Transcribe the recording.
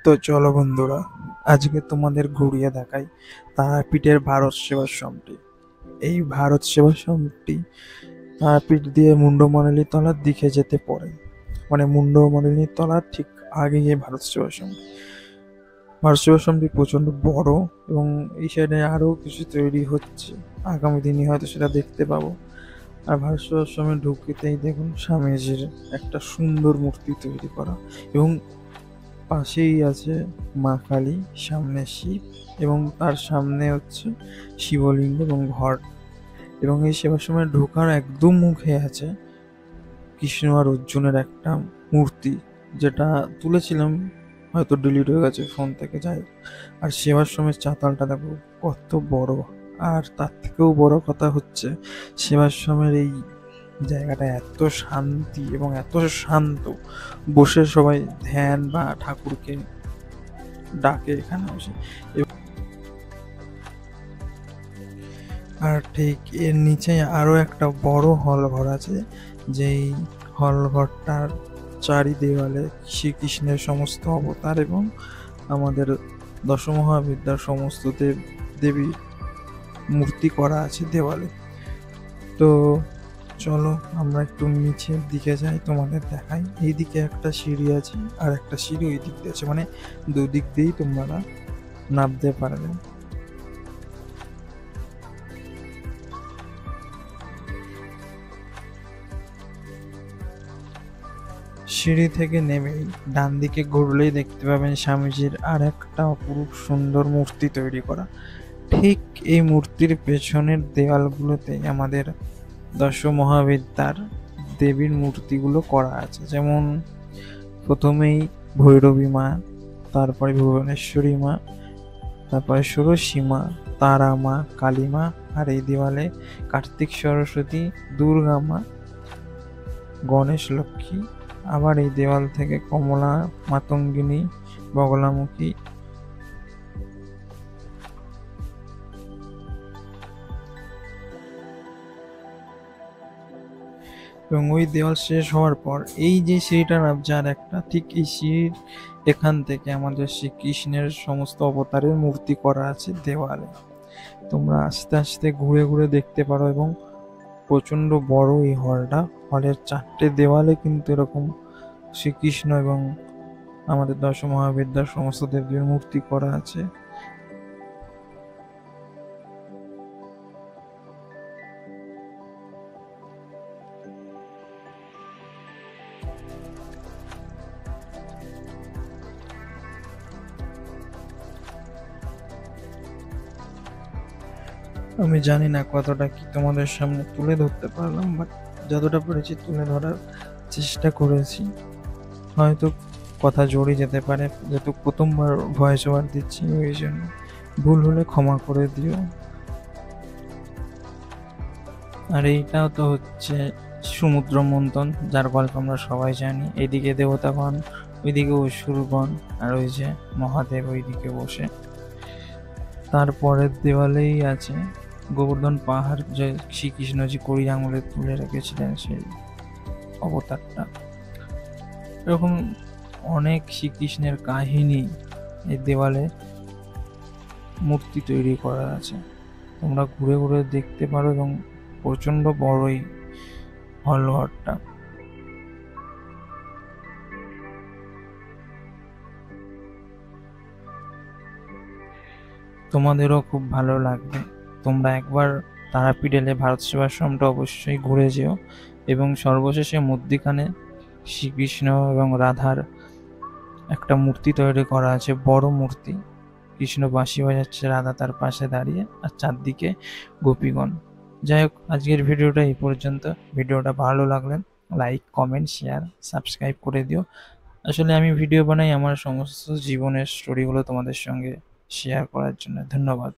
তো চলো বন্ধুরা, আজকে তোমাদের ঘুরিয়ে দেখাই তারাপীঠের ভারত সেবাশ্রমটি। এই ভারত সেবাশ্রমটি তারাপীঠ দিয়ে মুন্ডমালিনী তলার দিকে যেতে পড়ে, মানে মুন্ডমালিনী তলার ঠিক আগে গিয়ে ভারত সেবাশ্রম। ভারত সেবাশ্রমটি প্রচণ্ড বড় এবং এই সাইডে আরও কিছু তৈরি হচ্ছে, আগামী দিনে হয়তো সেটা দেখতে পাবো। আর ভারত সেবাশ্রমে ঢুকতেই দেখুন স্বামীজির একটা সুন্দর মূর্তি তৈরি করা, এবং পাশেই আছে মা কালী, সামনে শিব, এবং তার সামনে হচ্ছে শিবলিঙ্গ এবং ঘট। এবং এই সেবাশ্রমে ঢোকার একদম মুখে আছে কৃষ্ণ আর অর্জুনের একটা মূর্তি, যেটা তুলেছিলাম, হয়তো ডিলিট হয়ে গেছে ফোন থেকে, যাই হোক। আর সেবাশ্রমের চাতালটা দেখো কত বড়। আর তার থেকেও বড় কথা হচ্ছে সেবাশ্রমের এই জায়গাটা এত শান্তি এবং এত শান্ত, বসে সবাই ধ্যান বা ঠাকুরকে ডাকে এখানে বসে। আর ঠিক এর নিচে আরও একটা বড় হল ঘর আছে, যেই হল ঘরটার চারি দেওয়ালে শ্রীকৃষ্ণের সমস্ত অবতার এবং আমাদের দশমহাবিদ্যার সমস্ত দেবীর মূর্তি করা আছে দেওয়ালে। তো চলো আমরা একটু নিচের দিকে যাই, তোমাদের দেখাই। এইদিকে একটা সিঁড়ি আছে আর একটা সিঁড়ি ওই দিক দিয়ে আছে, মানে দুদিক দিয়েই তোমরা নামতে পারবে। সিঁড়ি থেকে নেমেই ডান দিকে ঘুরলেই দেখতে পাবেন স্বামীজির আর একটা অপরূপ সুন্দর মূর্তি তৈরি করা। ঠিক এই মূর্তির পেছনের দেওয়ালগুলোতে আমাদের দশ মহাবিদ্যার দেবীর মূর্তিগুলো করা আছে। যেমন প্রথমেই ভৈরবী মা, তারপরে ভুবনেশ্বরী মা, তারপরে ষোড়শী মা, তারা মা, কালী মা, আর এই দেওয়ালে কার্তিক সরস্বতী, দুর্গা মা, গণেশ লক্ষ্মী। আবার এই দেওয়াল থেকে কমলা, মাতঙ্গিনী, বগলামুখী, এবং ওই দেওয়াল শেষ হওয়ার পর এই যে সিঁড়িটা নামছে আর একটা, ঠিক এই সিঁড়ির এখান থেকে আমাদের শ্রীকৃষ্ণের সমস্ত অবতারের মূর্তি করা আছে দেওয়ালে। তোমরা আস্তে আস্তে ঘুরে ঘুরে দেখতে পারো। এবং প্রচণ্ড বড় এই হলটা, হলের চারটে দেওয়ালে কিন্তু এরকম শ্রীকৃষ্ণ এবং আমাদের দশ মহাবিদ্যার সমস্ত দেবীর মূর্তি করা আছে। আমি জানি না কতটা কি তোমাদের সামনে তুলে ধরতে পারলাম, বাট যতটা পেরেছি তুলে ধরার চেষ্টা করেছি। হয়তো কথা জড়িয়ে যেতে পারে, যেহেতু প্রথমবার ভয়েস ওভার দিচ্ছি, ওই জন্য ভুল হলে ক্ষমা করে দিও। আর এইটাও তো হচ্ছে সমুদ্র মন্থন, যার গল্প আমরা সবাই জানি। এদিকে দেবতাগণ, ওইদিকে অসুরগণ, আর ওই যে মহাদেব ওইদিকে বসে। তারপরের দেওয়ালেই আছে গোবর্ধন পাহাড়, যে শ্রীকৃষ্ণজি কড়ি আঙুলে তুলে রেখেছিলেন সেই অবতারটা। এরকম অনেক শ্রীকৃষ্ণের কাহিনী এই দেওয়ালে মূর্তি তৈরি করা আছে, তোমরা ঘুরে ঘুরে দেখতে পারো। এবং প্রচণ্ড বড়ই হল ঘরটা। তোমাদেরও খুব ভালো লাগবে। তোমরা একবার তারাপীঠ এলে ভারত সেবাশ্রমটা অবশ্যই ঘুরে যেও। এবং সর্বশেষে মধ্যিখানে শ্রীকৃষ্ণ এবং রাধার একটা মূর্তি তৈরি করা আছে, বড় মূর্তি। কৃষ্ণ বাঁশি বাজাচ্ছে, রাধা তার পাশে দাঁড়িয়ে, আর চারদিকে গোপীগণ। যাই হোক, আজকের ভিডিওটা এই পর্যন্ত। ভিডিওটা ভালো লাগলে লাইক, কমেন্ট, শেয়ার, সাবস্ক্রাইব করে দিও। আসলে আমি ভিডিও বানাই আমার সমস্ত জীবনের স্টোরিগুলো তোমাদের সঙ্গে শেয়ার করার জন্য। ধন্যবাদ।